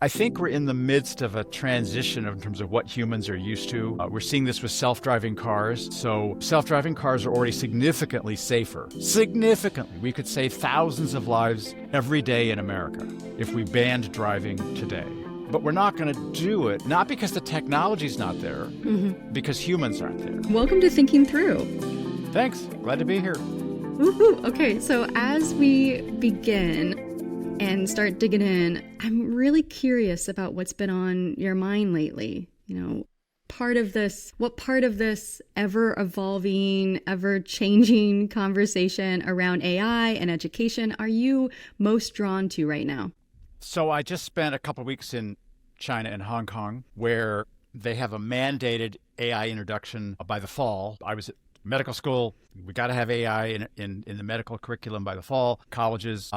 I think we're in the midst of a transition in terms of what humans are used to. We're seeing this with self-driving cars. So self-driving cars are already significantly safer. Significantly. We could save thousands of lives every day in America if we banned driving today. But we're not going to do it, not because the technology's not there, because humans aren't there. Welcome to Thinking Through. Thanks. Glad to be here. Woohoo. Okay, so as we begin and start digging in, I'm really curious about what's been on your mind lately. You know, what part of this ever-evolving, ever-changing conversation around AI and education are you most drawn to right now? So I just spent a couple of weeks in China and Hong Kong, where they have a mandated AI introduction by the fall. I was at medical school. We got to have AI in the medical curriculum by the fall. Colleges,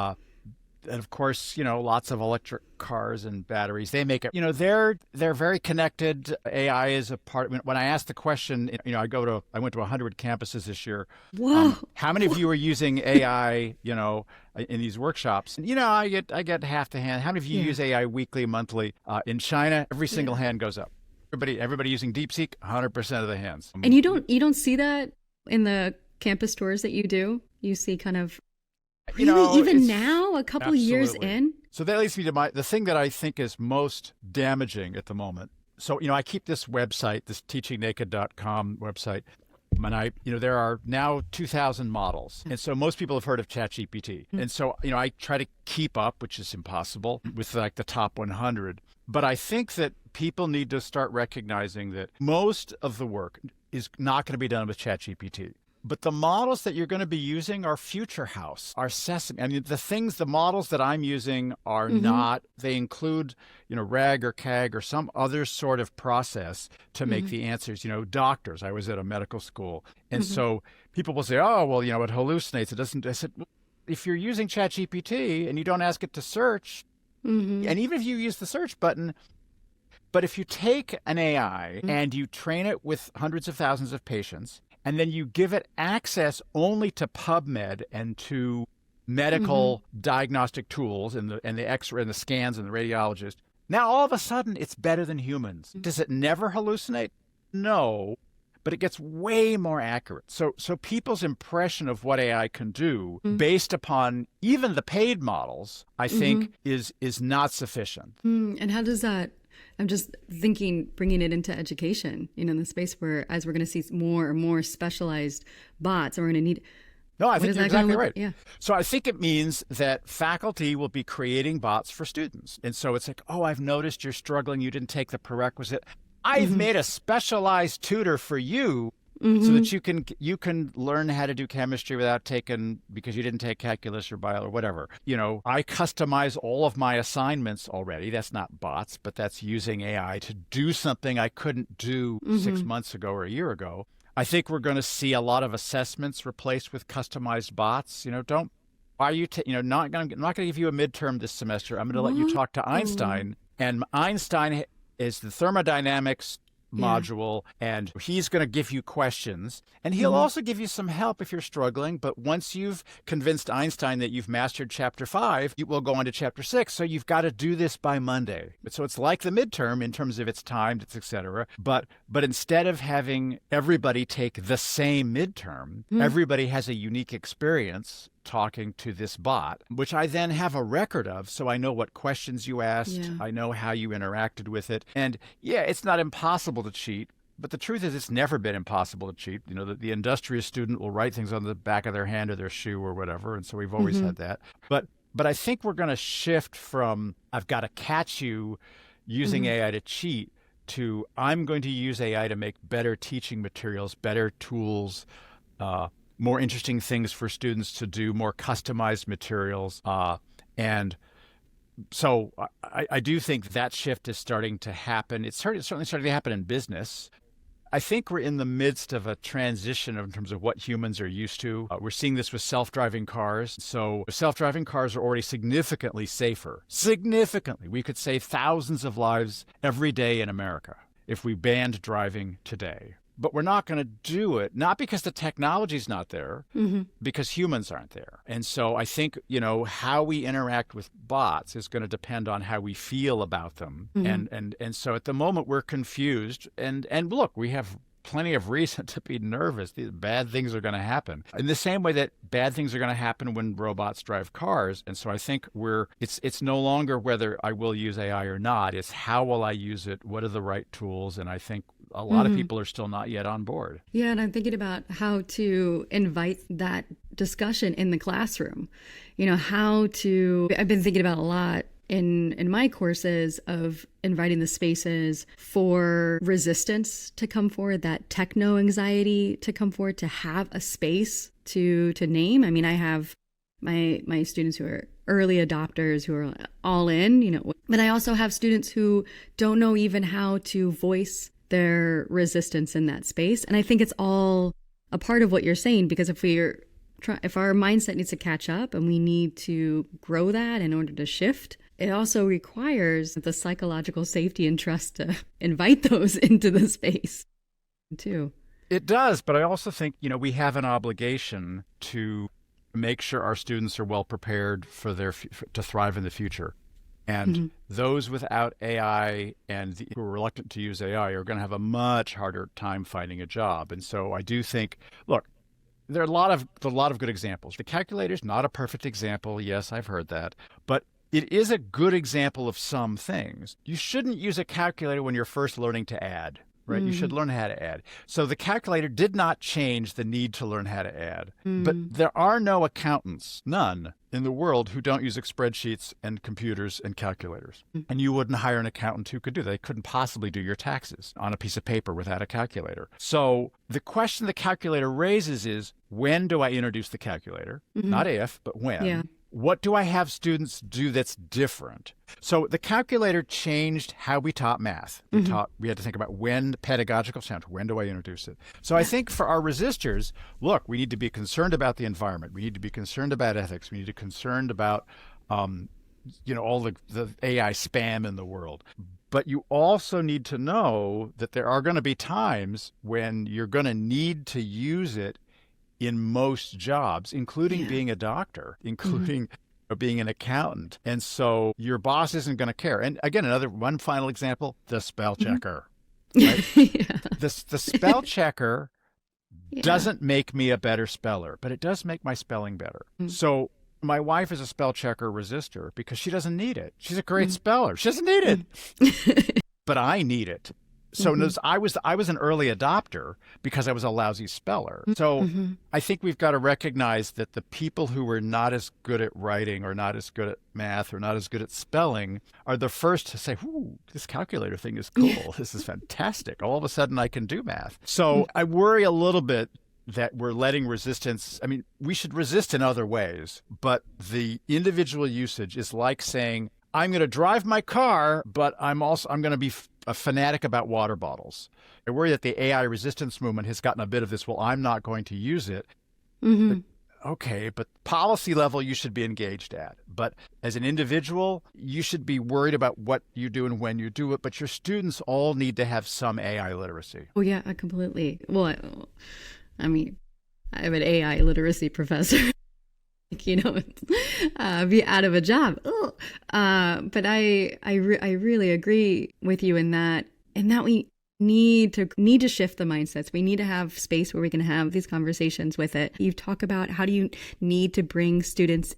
and of course, lots of electric cars and batteries. They make it. They're very connected. AI is a part. When I asked the question, I went to 100 campuses this year. Whoa! How many of you are using AI? In these workshops? And, I get half the hand. How many of you use AI weekly, monthly? In China, every single hand goes up. Everybody using DeepSeek, 100% of the hands. And you don't see that in the campus tours that you do. You see kind of. Really, even now, a couple of years in? So that leads me to the thing that I think is most damaging at the moment. So, I keep this website, this teachingnaked.com website, and there are now 2,000 models. And so most people have heard of ChatGPT. And so, I try to keep up, which is impossible, with the top 100. But I think that people need to start recognizing that most of the work is not going to be done with ChatGPT. But the models that you're going to be using are Future House, are Sesame. I mean, the models that I'm using are not, they include, RAG or CAG or some other sort of process to make the answers. Doctors, I was at a medical school. And so people will say, oh, well, it hallucinates. It doesn't. I said, if you're using ChatGPT and you don't ask it to search, and even if you use the search button, but if you take an AI and you train it with hundreds of thousands of patients, and then you give it access only to PubMed and to medical diagnostic tools and the X-ray and the scans and the radiologist. Now, all of a sudden, it's better than humans. Does it never hallucinate? No, but it gets way more accurate. So people's impression of what AI can do, based upon even the paid models, I think, is not sufficient. And how does that? I'm just thinking, bringing it into education, in the space where, as we're going to see more and more specialized bots, and we're going to need. No, I think you're exactly right. Yeah. So I think it means that faculty will be creating bots for students. And so it's like, oh, I've noticed you're struggling. You didn't take the prerequisite. I've made a specialized tutor for you so that you can learn how to do chemistry without because you didn't take calculus or bio or whatever. I customize all of my assignments already. That's not bots, but that's using AI to do something I couldn't do 6 months ago or a year ago. I think we're going to see a lot of assessments replaced with customized bots. Not going to give you a midterm this semester. I'm going to let you talk to Einstein, and Einstein is the thermodynamics module, and he's going to give you questions, and he'll also give you some help if you're struggling. But once you've convinced Einstein that you've mastered chapter 5, you will go on to chapter 6. So you've got to do this by Monday. So it's like the midterm in terms of its timed, et cetera. But instead of having everybody take the same midterm, everybody has a unique experience talking to this bot, which I then have a record of, so I know what questions you asked, I know how you interacted with it. And it's not impossible to cheat, but the truth is it's never been impossible to cheat. The industrious student will write things on the back of their hand or their shoe or whatever, and so we've always had that. But I think we're going to shift from I've got to catch you using AI to cheat to I'm going to use AI to make better teaching materials, better tools, more interesting things for students to do, more customized materials. And so I do think that shift is starting to happen. It's certainly starting to happen in business. I think we're in the midst of a transition in terms of what humans are used to. We're seeing this with self-driving cars. So self-driving cars are already significantly safer. Significantly. We could save thousands of lives every day in America if we banned driving today. but we're not going to do it, not because the technology's not there, because humans aren't there. And so I think, how we interact with bots is going to depend on how we feel about them. And so at the moment we're confused. And look, we have plenty of reason to be nervous. These bad things are going to happen in the same way that bad things are going to happen when robots drive cars. And so I think it's no longer whether I will use AI or not. It's how will I use it? What are the right tools? And I think a lot of people are still not yet on board. Yeah, and I'm thinking about how to invite that discussion in the classroom. I've been thinking about a lot in my courses of inviting the spaces for resistance to come forward, that techno anxiety to come forward, to have a space to name. I mean, I have my students who are early adopters who are all in, but I also have students who don't know even how to voice their resistance in that space. And I think it's all a part of what you're saying, because if our mindset needs to catch up and we need to grow that in order to shift, it also requires the psychological safety and trust to invite those into the space too. It does, but I also think, we have an obligation to make sure our students are well prepared for to thrive in the future. And those without AI and who are reluctant to use AI are going to have a much harder time finding a job. And so I do think, look, there are a lot of good examples. The calculator is not a perfect example. Yes, I've heard that. But it is a good example of some things. You shouldn't use a calculator when you're first learning to add, right? You should learn how to add. So the calculator did not change the need to learn how to add. But there are no accountants, none, in the world who don't use spreadsheets and computers and calculators. And you wouldn't hire an accountant who could do that. They couldn't possibly do your taxes on a piece of paper without a calculator. So the question the calculator raises is, when do I introduce the calculator? Not if, but when. Yeah. What do I have students do that's different? So the calculator changed how we taught math. We had to think about when pedagogical challenge, when do I introduce it? So I think for our resistors, look, we need to be concerned about the environment. We need to be concerned about ethics. We need to be concerned about, all the AI spam in the world. But you also need to know that there are going to be times when you're going to need to use it in most jobs, including being a doctor, including being an accountant. And so your boss isn't going to care. And again, one final example, the spell checker. Right? The spell checker doesn't make me a better speller, but it does make my spelling better. So my wife is a spell checker resistor because she doesn't need it. She's a great speller. She doesn't need it. But I need it. So I was an early adopter because I was a lousy speller. So I think we've got to recognize that the people who were not as good at writing or not as good at math or not as good at spelling are the first to say, "Ooh, this calculator thing is cool. This is fantastic. All of a sudden I can do math." So I worry a little bit that we're letting resistance. I mean, we should resist in other ways, but the individual usage is like saying, I'm going to drive my car, but I'm going to be a fanatic about water bottles. I worry that the AI resistance movement has gotten a bit of this, well, I'm not going to use it. But, okay, but policy level, you should be engaged at. But as an individual, you should be worried about what you do and when you do it. But your students all need to have some AI literacy. Oh, yeah, completely. Well, I mean, I'm an AI literacy professor. Be out of a job. But I really agree with you in that we need to shift the mindsets. We need to have space where we can have these conversations with it. You talk about how do you need to bring students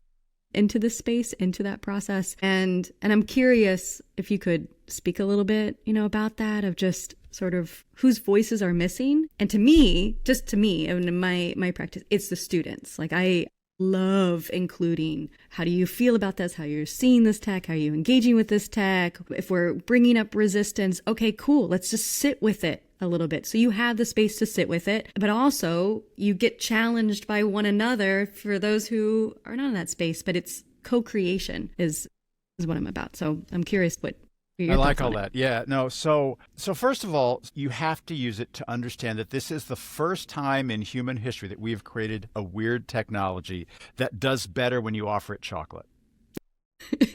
into the space, into that process. And I'm curious if you could speak a little bit, about that, of just sort of whose voices are missing. And to me, and in my practice, it's the students. Like I love including, how do you feel about this? How you're seeing this tech? How are you engaging with this tech? If we're bringing up resistance, okay, cool. Let's just sit with it a little bit. So you have the space to sit with it, but also you get challenged by one another for those who are not in that space, but it's co-creation is what I'm about. So I'm curious what I like all that. Yeah, no. So first of all, you have to use it to understand that this is the first time in human history that we have created a weird technology that does better when you offer it chocolate.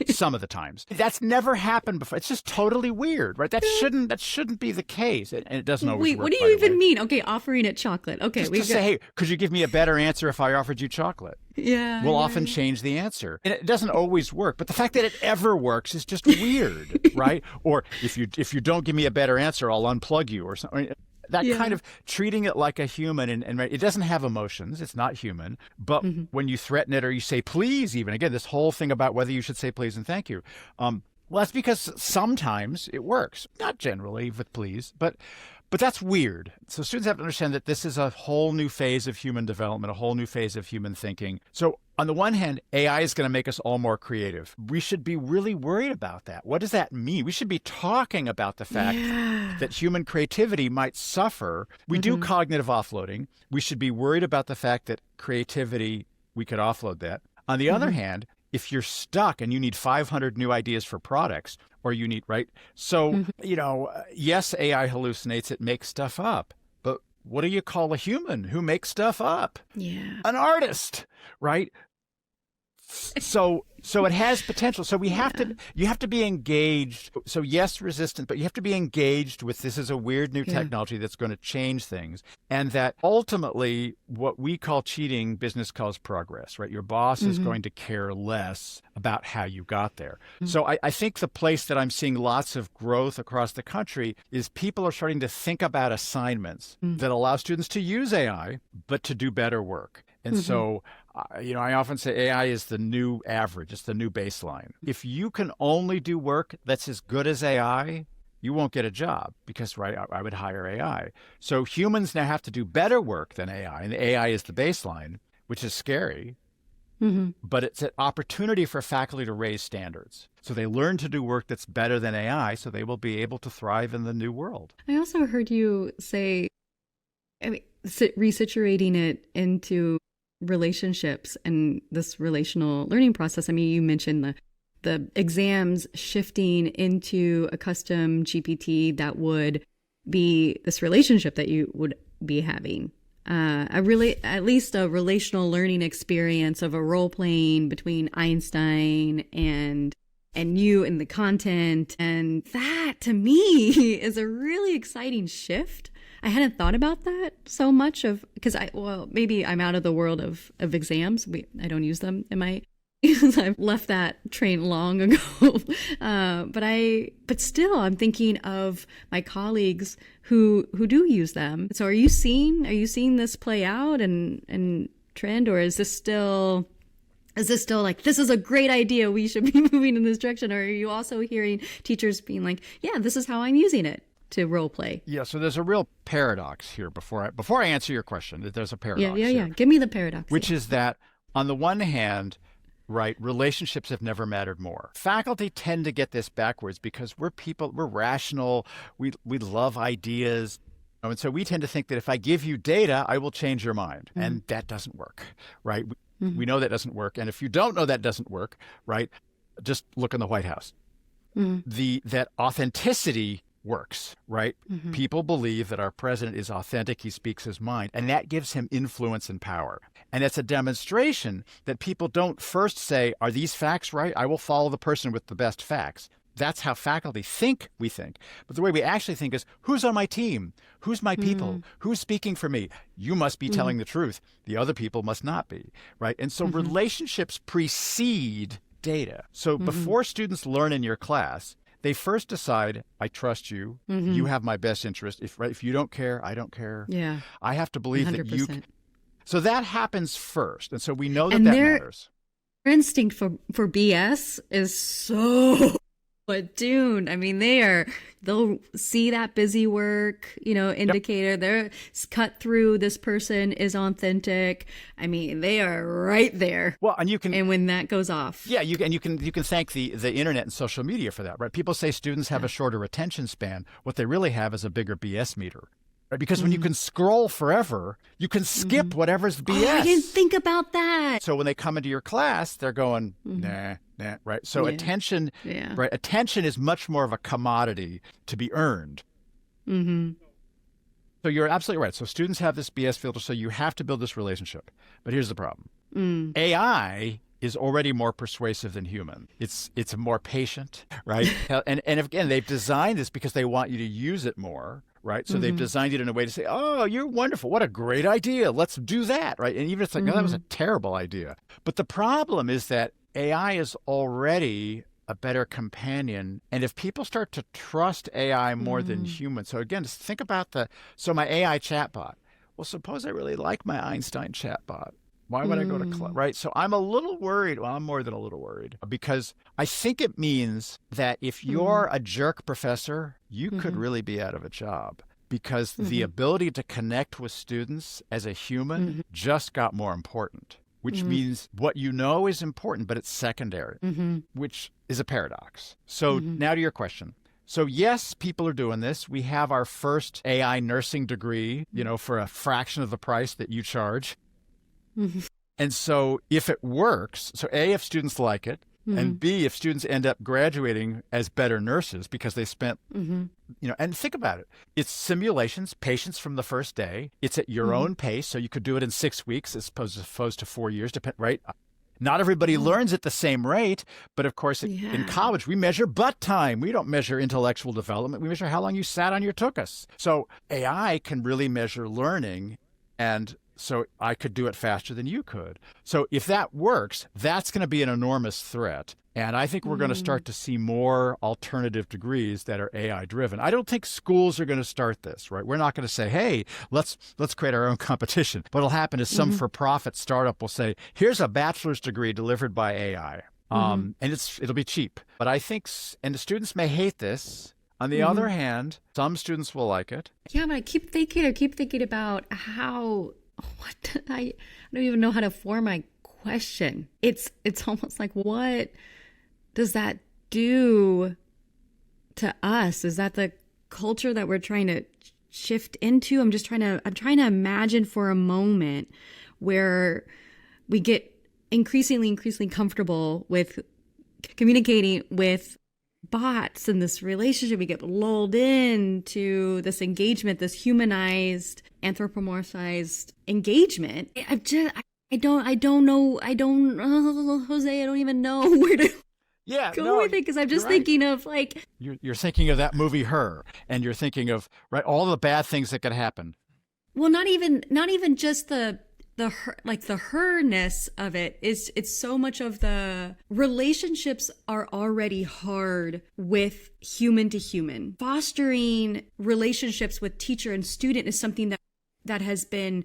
some of the times. That's never happened before. It's just totally weird, right? That shouldn't be the case. And it doesn't always Wait, work. what do you even mean? Okay, offering it chocolate. Okay, just say, hey, could you give me a better answer if I offered you chocolate? Yeah. We'll often change the answer. And it doesn't always work. But the fact that it ever works is just weird, right? Or if you don't give me a better answer, I'll unplug you or something. That kind of treating it like a human, and it doesn't have emotions. It's not human. But when you threaten it or you say please, even, again, this whole thing about whether you should say please and thank you. Well, that's because sometimes it works. Not generally with please, but that's weird. So students have to understand that this is a whole new phase of human development, a whole new phase of human thinking. So on the one hand, AI is going to make us all more creative. We should be really worried about that. What does that mean? We should be talking about the fact that human creativity might suffer. We do cognitive offloading. We should be worried about the fact that creativity, we could offload that. On the other hand, if you're stuck and you need 500 new ideas for products, or you need, right? So, yes, AI hallucinates, it makes stuff up. But what do you call a human who makes stuff up? Yeah. An artist, right? So it has potential. So you have to be engaged. So yes, resistant, but you have to be engaged with this is a weird new technology that's going to change things. And that ultimately what we call cheating, business calls progress, right? Your boss is going to care less about how you got there. So I think the place that I'm seeing lots of growth across the country is people are starting to think about assignments that allow students to use AI, but to do better work. And so, I often say AI is the new average. It's the new baseline. If you can only do work that's as good as AI, you won't get a job because, right, I would hire AI. So humans now have to do better work than AI, and AI is the baseline, which is scary. But it's an opportunity for faculty to raise standards. So they learn to do work that's better than AI, so they will be able to thrive in the new world. I also heard you say, resituating it into relationships and this relational learning process. I mean, you mentioned the exams shifting into a custom GPT that would be this relationship that you would be having. At least a relational learning experience of a role playing between Einstein and you and the content. And that to me is a really exciting shift. I hadn't thought about that so much because maybe I'm out of the world of exams. I don't use them in my, I've left that train long ago. But still I'm thinking of my colleagues who do use them. So are you seeing this play out and trend, or is this still like, this is a great idea, we should be moving in this direction? Or are you also hearing teachers being like, yeah, this is how I'm using it to role play? Yeah, so there's a real paradox here before I answer your question. There's a paradox. Yeah. Give me the paradox. Which is that on the one hand, right, relationships have never mattered more. Faculty tend to get this backwards because we're rational, we love ideas. And so we tend to think that if I give you data, I will change your mind. And that doesn't work, right? We know that doesn't work. And if you don't know that doesn't work, right, just look in the White House. That authenticity works, right? People believe that our president is authentic, he speaks his mind, and that gives him influence and power. And it's a demonstration that people don't first say, are these facts right? I will follow the person with the best facts. That's how faculty think we think. But the way we actually think is, who's on my team? Who's my people? Who's speaking for me? You must be telling the truth. The other people must not be, right? And so relationships precede data. So before students learn in your class, they first decide, I trust you. You have my best interest. If you don't care, I don't care. Yeah. I have to believe 100%. that you can. So that happens first. And so we know that matters. Their instinct for BS is so attuned. I mean, they'll see that busy work, indicator. They're cut through. This person is authentic. I mean, they are right there. Well, and when that goes off. Yeah, you can thank the internet and social media for that, right? People say students have a shorter attention span. What they really have is a bigger BS meter. Right? Because when you can scroll forever, you can skip whatever's BS. Oh, I didn't think about that. So when they come into your class, they're going, nah, right? So attention, right? Attention is much more of a commodity to be earned. So you're absolutely right. So students have this BS filter, so you have to build this relationship. But here's the problem. AI is already more persuasive than human. It's more patient, right? and again, they've designed this because they want you to use it more, right? So they've designed it in a way to say, oh, you're wonderful. What a great idea. Let's do that, right? And even if it's like, no, that was a terrible idea. But the problem is that AI is already a better companion. And if people start to trust AI more than humans, so again, just think about my AI chatbot. Well, suppose I really like my Einstein chatbot. Why would I go to class, right? So I'm a little worried. Well, I'm more than a little worried because I think it means that if you're a jerk professor, you could really be out of a job because the ability to connect with students as a human just got more important, which means what you know is important, but it's secondary, which is a paradox. So now to your question. So yes, people are doing this. We have our first AI nursing degree, for a fraction of the price that you charge. And so if it works, so A, if students like it, and B, if students end up graduating as better nurses because they spent, and think about it. It's simulations, patients from the first day. It's at your own pace. So you could do it in 6 weeks as opposed to 4 years, right? Not everybody learns at the same rate, but of course, in college, we measure butt time. We don't measure intellectual development. We measure how long you sat on your tuchus. So AI can really measure learning, and so I could do it faster than you could. So if that works, that's going to be an enormous threat. And I think we're going to start to see more alternative degrees that are AI driven. I don't think schools are going to start this, right? We're not going to say, hey, let's create our own competition. What'll happen is some for-profit startup will say, here's a bachelor's degree delivered by AI. And it'll be cheap. But I think, and the students may hate this. On the other hand, some students will like it. Yeah, but I keep thinking about I don't even know how to form my question. It's almost like, what does that do to us? Is that the culture that we're trying to shift into? I'm trying to imagine for a moment where we get increasingly comfortable with communicating with bots and this relationship. We get lulled into this engagement, this humanized, anthropomorphized engagement. I don't know, Jose, I don't even know where to go with it, because I'm just thinking of like... You're thinking of that movie Her, and you're thinking of, right, all the bad things that could happen. Well, not even just the herness of it. It's so much of the relationships are already hard with human to human. Fostering relationships with teacher and student is something that has been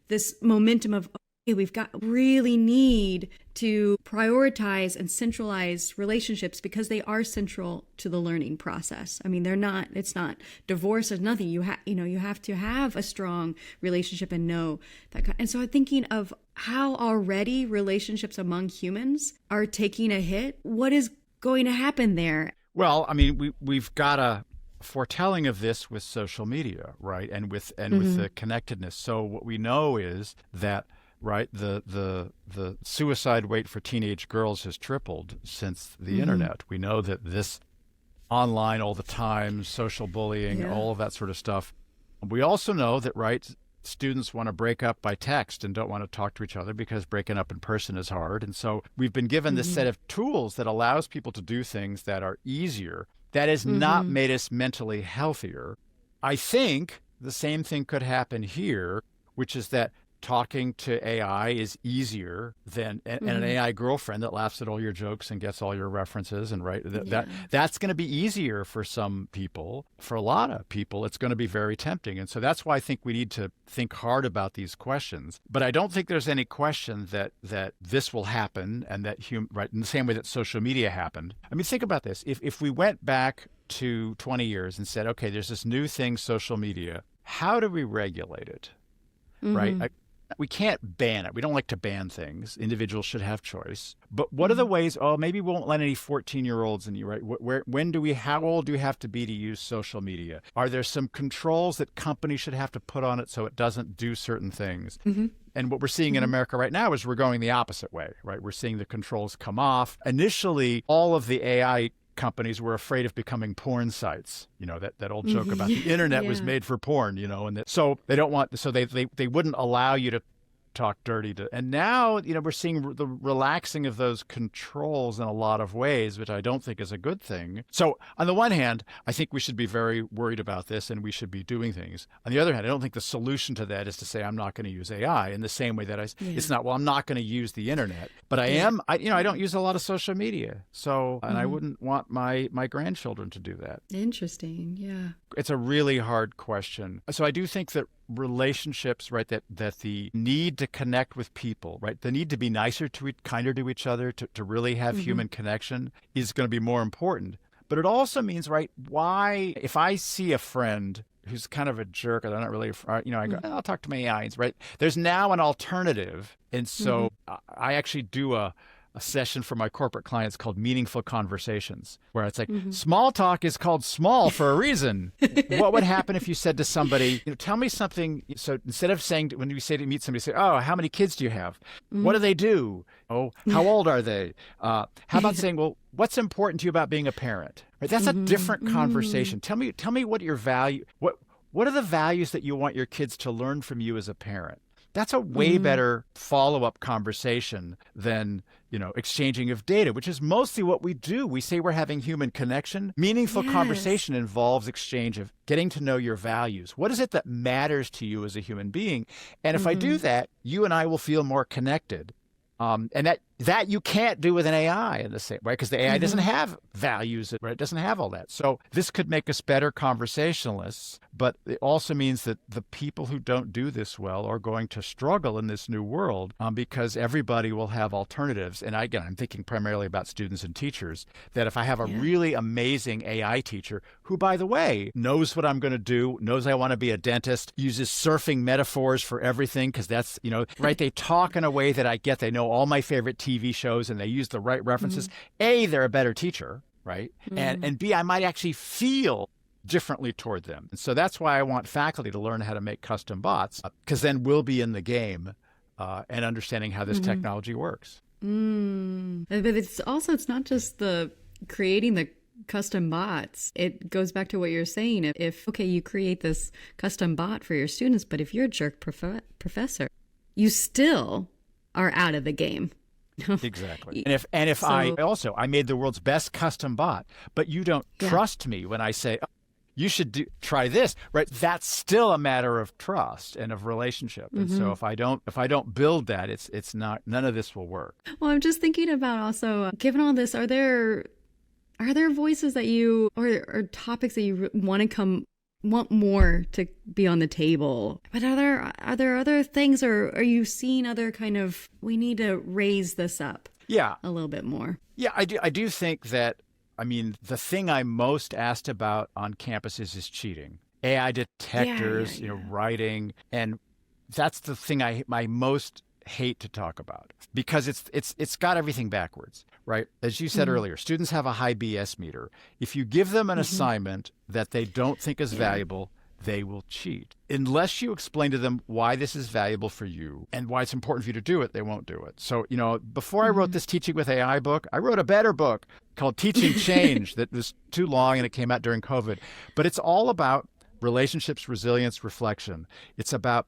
this momentum of, okay, we've really need to prioritize and centralize relationships because they are central to the learning process. I mean, it's not divorce or nothing. You have to have a strong relationship and know that. And so I'm thinking of how already relationships among humans are taking a hit. What is going to happen there? Well, I mean, we've got a foretelling of this with social media, right? And with the connectedness. So what we know is that, right, the suicide rate for teenage girls has tripled since the internet. We know that this online all the time, social bullying, all of that sort of stuff. We also know that, right, students want to break up by text and don't want to talk to each other because breaking up in person is hard. And so we've been given this set of tools that allows people to do things that are easier. That has not made us mentally healthier. I think the same thing could happen here, which is that talking to AI is easier than an AI girlfriend that laughs at all your jokes and gets all your references. And that's going to be easier for some people. For a lot of people, it's going to be very tempting. And so that's why I think we need to think hard about these questions. But I don't think there's any question that this will happen and that right in the same way that social media happened. I mean, think about this. If we went back to 20 years and said, okay, there's this new thing, social media, how do we regulate it? Right? We can't ban it. We don't like to ban things. Individuals should have choice. But what are the ways? Oh, maybe we won't let any 14-year-olds in. Right? How old do we have to be to use social media? Are there some controls that companies should have to put on it so it doesn't do certain things? And what we're seeing in America right now is we're going the opposite way, right? We're seeing the controls come off. Initially, all of the AI companies were afraid of becoming porn sites. That old joke about the internet was made for porn, and so they don't want, so they wouldn't allow you to talk dirty to. And now, we're seeing the relaxing of those controls in a lot of ways, which I don't think is a good thing. So on the one hand, I think we should be very worried about this and we should be doing things. On the other hand, I don't think the solution to that is to say I'm not going to use AI in the same way that it's not, well, I'm not going to use the internet, but I don't use a lot of social media. So, and I wouldn't want my grandchildren to do that. Interesting. Yeah. It's a really hard question. So I do think that relationships, right, that the need to connect with people, right, the need to be nicer kinder to each other, to really have human connection is going to be more important. But it also means, right, why, if I see a friend who's kind of a jerk, or they're not really, I go, I'll talk to my AI, right? There's now an alternative. And so I actually do a session for my corporate clients called Meaningful Conversations, where it's like, small talk is called small for a reason. What would happen if you said to somebody, tell me something. So instead of saying, when you say to meet somebody, say, oh, how many kids do you have? What do they do? Oh, how old are they? How about saying, well, what's important to you about being a parent? Right? That's a different conversation. Tell me what your value, what are the values that you want your kids to learn from you as a parent? That's a way better follow-up conversation than, exchanging of data, which is mostly what we do. We say we're having human connection. Meaningful conversation involves exchange of getting to know your values. What is it that matters to you as a human being? And if I do that, you and I will feel more connected. And that you can't do with an AI in the same way, because the AI doesn't have values, right? It doesn't have all that. So this could make us better conversationalists, but it also means that the people who don't do this well are going to struggle in this new world because everybody will have alternatives. And again, I'm thinking primarily about students and teachers, that if I have a really amazing AI teacher who, by the way, knows what I'm going to do, knows I want to be a dentist, uses surfing metaphors for everything, because that's, right? They talk in a way that I get. They know all my favorite TV shows and they use the right references. A, they're a better teacher, right? And B, I might actually feel differently toward them. And so that's why I want faculty to learn how to make custom bots, because then we'll be in the game and understanding how this technology works. But it's not just the creating the custom bots. It goes back to what you're saying. If you create this custom bot for your students, but if you're a jerk professor, you still are out of the game. Exactly. And if I made the world's best custom bot, but you don't trust me when I say, oh, you should try this, right? That's still a matter of trust and of relationship. And so if I don't build that, it's not, none of this will work. Well, I'm just thinking about also, given all this, are there voices that you, or topics that you want more to be on the table? But are there other things, or are you seeing other kind of, we need to raise this up a little bit more? Yeah, I do think that, the thing I'm most asked about on campuses is cheating. AI detectors, writing, and that's the thing I most hate to talk about, because it's got everything backwards, right? As you said earlier, students have a high BS meter. If you give them an assignment that they don't think is valuable, they will cheat. Unless you explain to them why this is valuable for you and why it's important for you to do it, they won't do it. So, before I wrote this Teaching with AI book, I wrote a better book called Teaching Change that was too long and it came out during COVID. But it's all about relationships, resilience, reflection. It's about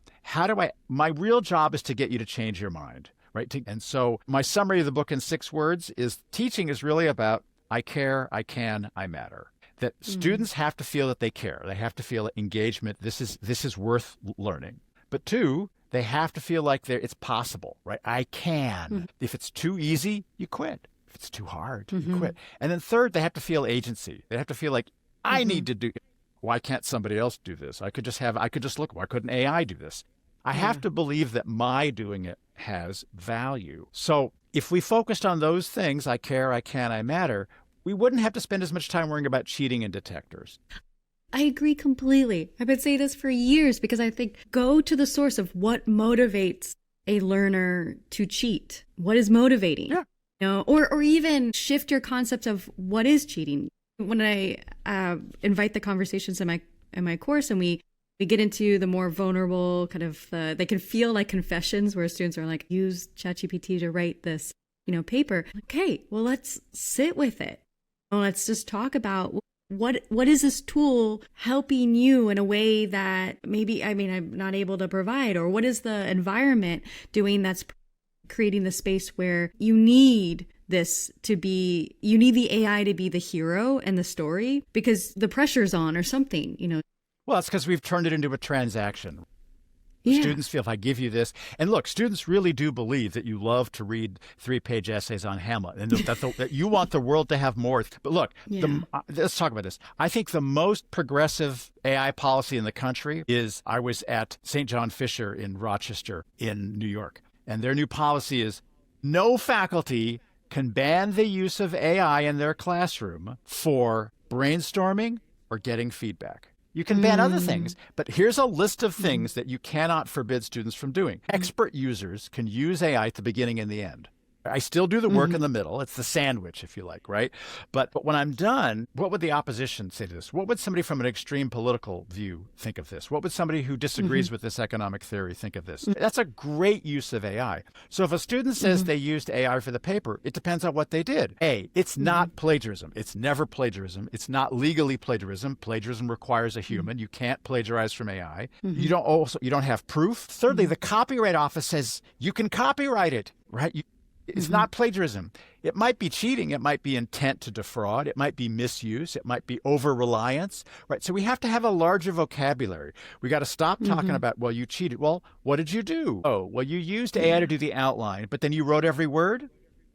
my real job is to get you to change your mind, right? And so my summary of the book in 6 words is, teaching is really about I care, I can, I matter. That students have to feel that they care. They have to feel engagement. This is worth learning. But 2, they have to feel like it's possible, right? I can. If it's too easy, you quit. If it's too hard, you quit. And then 3rd, they have to feel agency. They have to feel like I need to do. Why can't somebody else do this? I could just look. Why couldn't AI do this? I have to believe that my doing it has value. So if we focused on those things, I care, I can, I matter, we wouldn't have to spend as much time worrying about cheating and detectors. I agree completely. I've been saying this for years, because I think go to the source of what motivates a learner to cheat. What is motivating? Yeah. Or even shift your concept of what is cheating. When I invite the conversations in my course, and we get into the more vulnerable kind of, they can feel like confessions where students are like, use ChatGPT to write this, paper. Okay, well, let's sit with it. Well, let's just talk about what is this tool helping you in a way that maybe, I'm not able to provide? Or what is the environment doing that's creating the space where you need the AI to be the hero and the story because the pressure's on or something, Well, that's because we've turned it into a transaction. Yeah. Students feel if I give you this, and look, students really do believe that you love to read 3-page essays on Hamlet, and that you want the world to have more. But look, let's talk about this. I think the most progressive AI policy in the country is, I was at St. John Fisher in Rochester in New York, and their new policy is no faculty can ban the use of AI in their classroom for brainstorming or getting feedback. You can ban other things, but here's a list of things that you cannot forbid students from doing. Expert users can use AI at the beginning and the end. I still do the work in the middle. It's the sandwich, if you like, right? But when I'm done, what would the opposition say to this? What would somebody from an extreme political view think of this? What would somebody who disagrees with this economic theory think of this? That's a great use of AI. So if a student says they used AI for the paper, it depends on what they did. It's not plagiarism. It's never plagiarism. It's not legally plagiarism. Plagiarism requires a human. You can't plagiarize from AI. You don't have proof. Thirdly, the Copyright Office says you can copyright it, right? It's not plagiarism. It might be cheating. It might be intent to defraud. It might be misuse. It might be over-reliance, right? So we have to have a larger vocabulary. We got to stop talking about, well, you cheated. Well, what did you do? Oh, well, you used AI to do the outline, but then you wrote every word?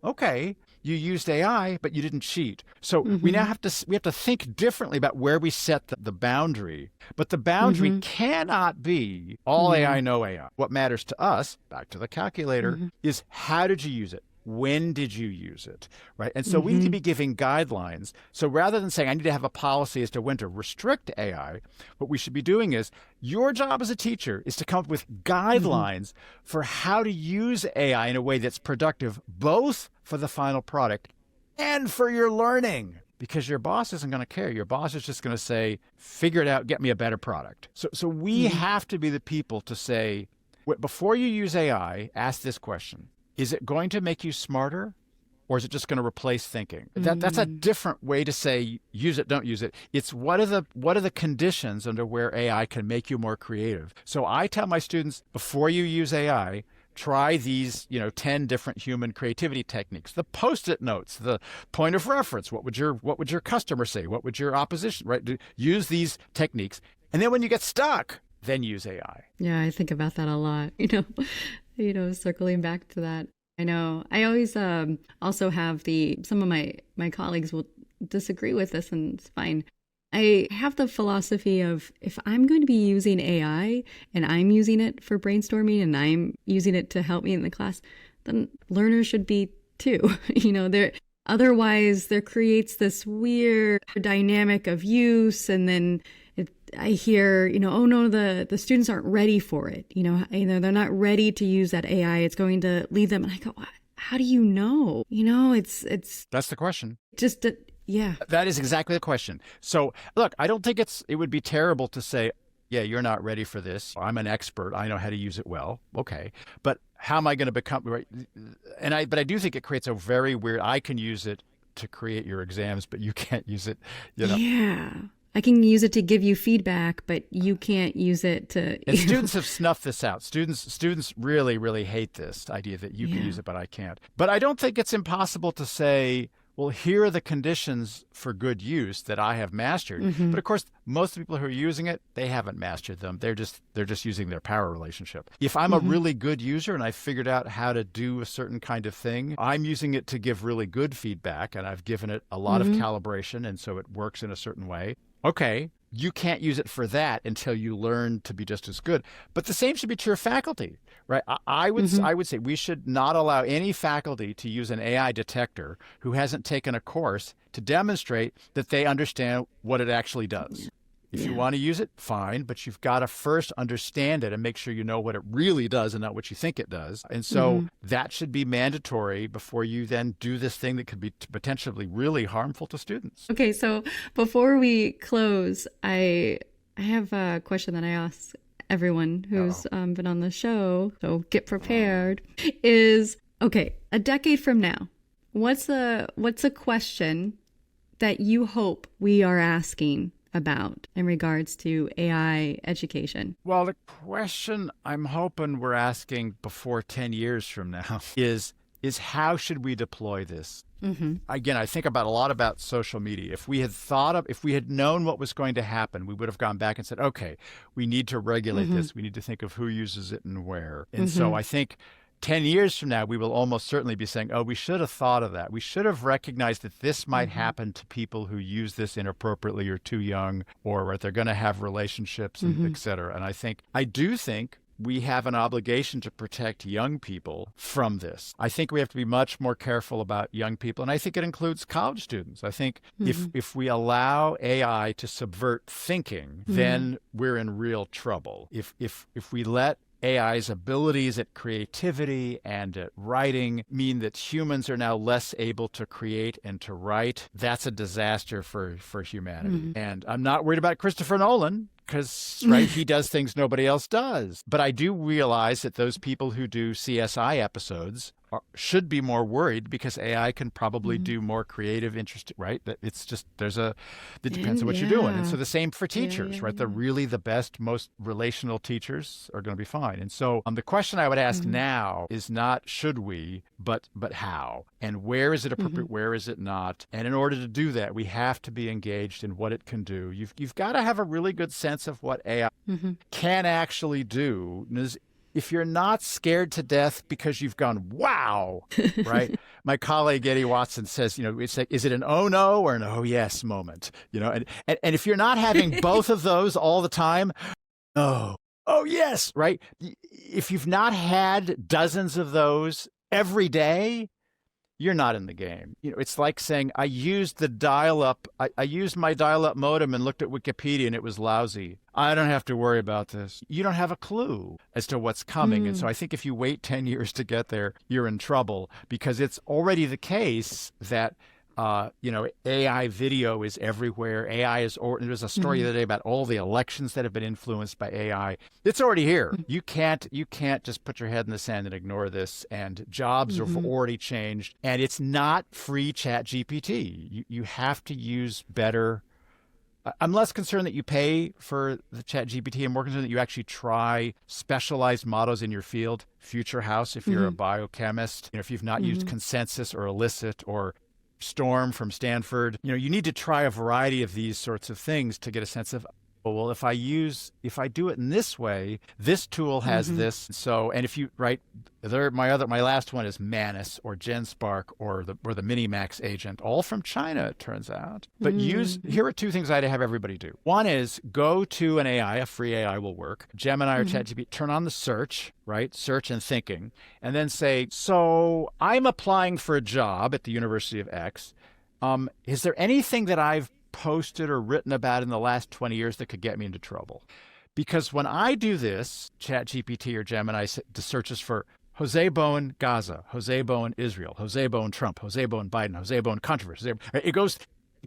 Okay. You used AI, but you didn't cheat. So we now have to think differently about where we set the boundary. But the boundary cannot be all AI, no AI. What matters to us, back to the calculator, is how did you use it? When did you use it, right? And so we need to be giving guidelines. So rather than saying, I need to have a policy as to when to restrict AI, what we should be doing is, your job as a teacher is to come up with guidelines for how to use AI in a way that's productive, both for the final product and for your learning. Because your boss isn't going to care. Your boss is just going to say, figure it out, get me a better product. So we have to be the people to say, before you use AI, ask this question. Is it going to make you smarter, or is it just going to replace thinking? That's a different way to say use it, don't use it. It's what are the conditions under where AI can make you more creative? So I tell my students, before you use AI, try these 10 different human creativity techniques. The Post-it notes, the point of reference. What would your customer say? What would your opposition, right? Use these techniques. And then when you get stuck, then use AI. Yeah, I think about that a lot. Circling back to that. I know. I always also have some of my colleagues will disagree with this, and it's fine. I have the philosophy of, if I'm going to be using AI and I'm using it for brainstorming and I'm using it to help me in the class, then learners should be too. Otherwise there creates this weird dynamic of use, and then I hear, oh no, the students aren't ready for it. They're not ready to use that AI. It's going to lead them. And I go, how do you know? It's That's the question. Just yeah. That is exactly the question. So look, I don't think it would be terrible to say, yeah, you're not ready for this. I'm an expert. I know how to use it well. Okay. But how am I going to become right? But I do think it creates a very weird, I can use it to create your exams, but you can't use it. Yeah. I can use it to give you feedback, but you can't use it to... And students have snuffed this out. Students really, really hate this idea that you can use it, but I can't. But I don't think it's impossible to say, well, here are the conditions for good use that I have mastered. But of course, most people who are using it, they haven't mastered them. They're just using their power relationship. If I'm a really good user and I figured out how to do a certain kind of thing, I'm using it to give really good feedback, and I've given it a lot of calibration, and so it works in a certain way. Okay, you can't use it for that until you learn to be just as good. But the same should be true of faculty, right? I would say we should not allow any faculty to use an AI detector who hasn't taken a course to demonstrate that they understand what it actually does. If you want to use it, fine, but you've got to first understand it and make sure you know what it really does and not what you think it does. And so that should be mandatory before you then do this thing that could be potentially really harmful to students. Okay, so before we close, I have a question that I ask everyone who's been on the show, so get prepared, is, okay, a decade from now, what's a question that you hope we are asking about in regards to AI education? Well, the question I'm hoping we're asking before 10 years from now is how should we deploy this? Mm-hmm. Again, I think about a lot about social media. If we had known what was going to happen, we would have gone back and said, okay, we need to regulate this. We need to think of who uses it and where. And so I think 10 years from now, we will almost certainly be saying, oh, we should have thought of that. We should have recognized that this might happen to people who use this inappropriately or too young, or they're going to have relationships, and et cetera. And I do think we have an obligation to protect young people from this. I think we have to be much more careful about young people, and I think it includes college students. I think if we allow AI to subvert thinking, then we're in real trouble. If we let AI's abilities at creativity and at writing mean that humans are now less able to create and to write, that's a disaster for humanity. And I'm not worried about Christopher Nolan, because he does things nobody else does. But I do realize that those people who do CSI episodes should be more worried, because AI can probably do more creative, interesting, right? That it's just, it depends on what you're doing. And so the same for teachers, right? The best, most relational teachers are going to be fine. And so the question I would ask now is not should we, but how? And where is it appropriate? Where is it not? And in order to do that, we have to be engaged in what it can do. You've got to have a really good sense of what AI can actually do. If you're not scared to death because you've gone, wow, right? My colleague Eddie Watson says, it's like, is it an oh no or an oh yes moment? And if you're not having both of those all the time, oh yes, right? If you've not had dozens of those every day, you're not in the game. It's like saying, I used my dial-up modem and looked at Wikipedia and it was lousy. I don't have to worry about this. You don't have a clue as to what's coming. And so I think if you wait 10 years to get there, you're in trouble, because it's already the case that AI video is everywhere. There's a story the other day about all the elections that have been influenced by AI. It's already here. You can't just put your head in the sand and ignore this. And jobs have already changed. And it's not free ChatGPT. You have to use better. I'm less concerned that you pay for the ChatGPT. I'm more concerned that you actually try specialized models in your field. Future House, if you're a biochemist, if you've not used Consensus or Elicit or Storm from Stanford, you need to try a variety of these sorts of things to get a sense of, well, if I do it in this way, this tool has this. So, and if you my last one is Manus or GenSpark or the Minimax agent, all from China, it turns out. But here are two things I'd have everybody do. One is go to an AI, a free AI will work, Gemini or ChatGPT, turn on the search, right? Search and thinking, and then say, so I'm applying for a job at the University of X. Is there anything that I've posted or written about in the last 20 years that could get me into trouble? Because when I do this, ChatGPT or Gemini searches for José Bowen Gaza, José Bowen Israel, José Bowen Trump, José Bowen Biden, José Bowen controversy. It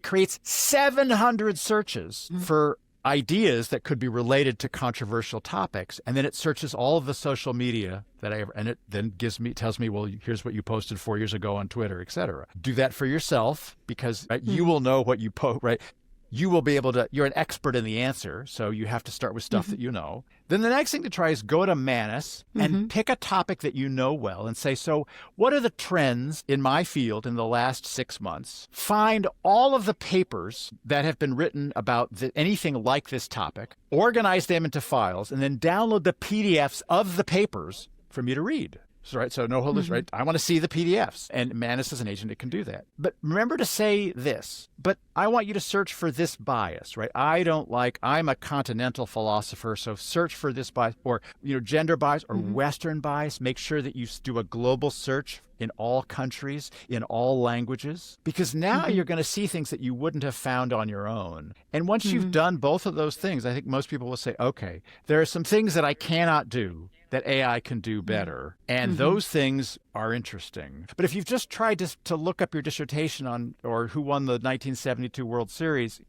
creates 700 searches for ideas that could be related to controversial topics, and then it searches all of the social media and it then tells me, well, here's what you posted 4 years ago on Twitter, et cetera. Do that for yourself, because you will know what you post, right? You will be able to, you're an expert in the answer, so you have to start with stuff that you know. Then the next thing to try is go to Manus and pick a topic that you know well and say, so what are the trends in my field in the last 6 months? Find all of the papers that have been written about anything like this topic, organize them into files, and then download the PDFs of the papers for me to read. So no holders, right? I want to see the PDFs. And Manus is an agent that can do that. But remember to say this, but I want you to search for this bias, right? I'm a continental philosopher, so search for this bias, or, gender bias or Western bias. Make sure that you do a global search in all countries, in all languages, because now you're going to see things that you wouldn't have found on your own. And once you've done both of those things, I think most people will say, okay, there are some things that I cannot do that AI can do better. And those things are interesting. But if you've just tried to look up your dissertation on, or who won the 1972 World Series,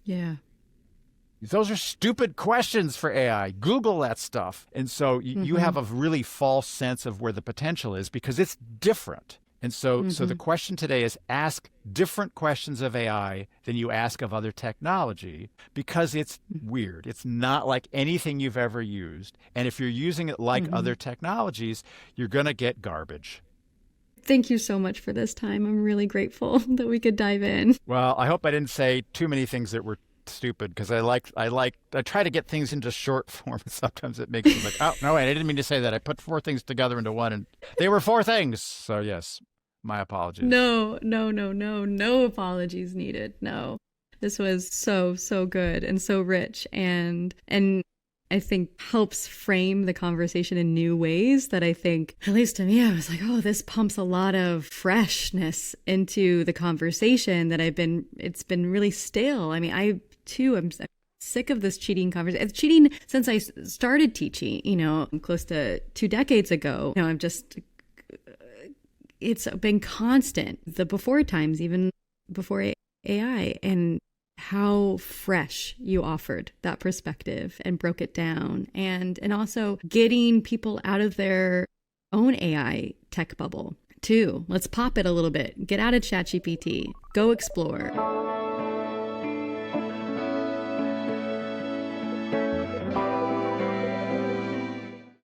those are stupid questions for AI. Google that stuff. And so you have a really false sense of where the potential is, because it's different. And so the question today is ask different questions of AI than you ask of other technology, because it's weird. It's not like anything you've ever used. And if you're using it like other technologies, you're going to get garbage. Thank you so much for this time. I'm really grateful that we could dive in. Well, I hope I didn't say too many things that were stupid, because I try to get things into short form. Sometimes it makes me like, oh, no, wait, I didn't mean to say that. I put 4 things together into one, and they were 4 things. So yes, my apologies. No apologies needed. No, this was so good and so rich, and I think helps frame the conversation in new ways that I think, at least to me, I was like, oh, this pumps a lot of freshness into the conversation that it's been really stale. I mean, I'm sick of this cheating conversation. It's cheating since I started teaching, close to 2 decades ago. It's been constant, the before times, even before AI, and how fresh you offered that perspective and broke it down, and also getting people out of their own AI tech bubble too. Let's pop it a little bit. Get out of ChatGPT. Go explore.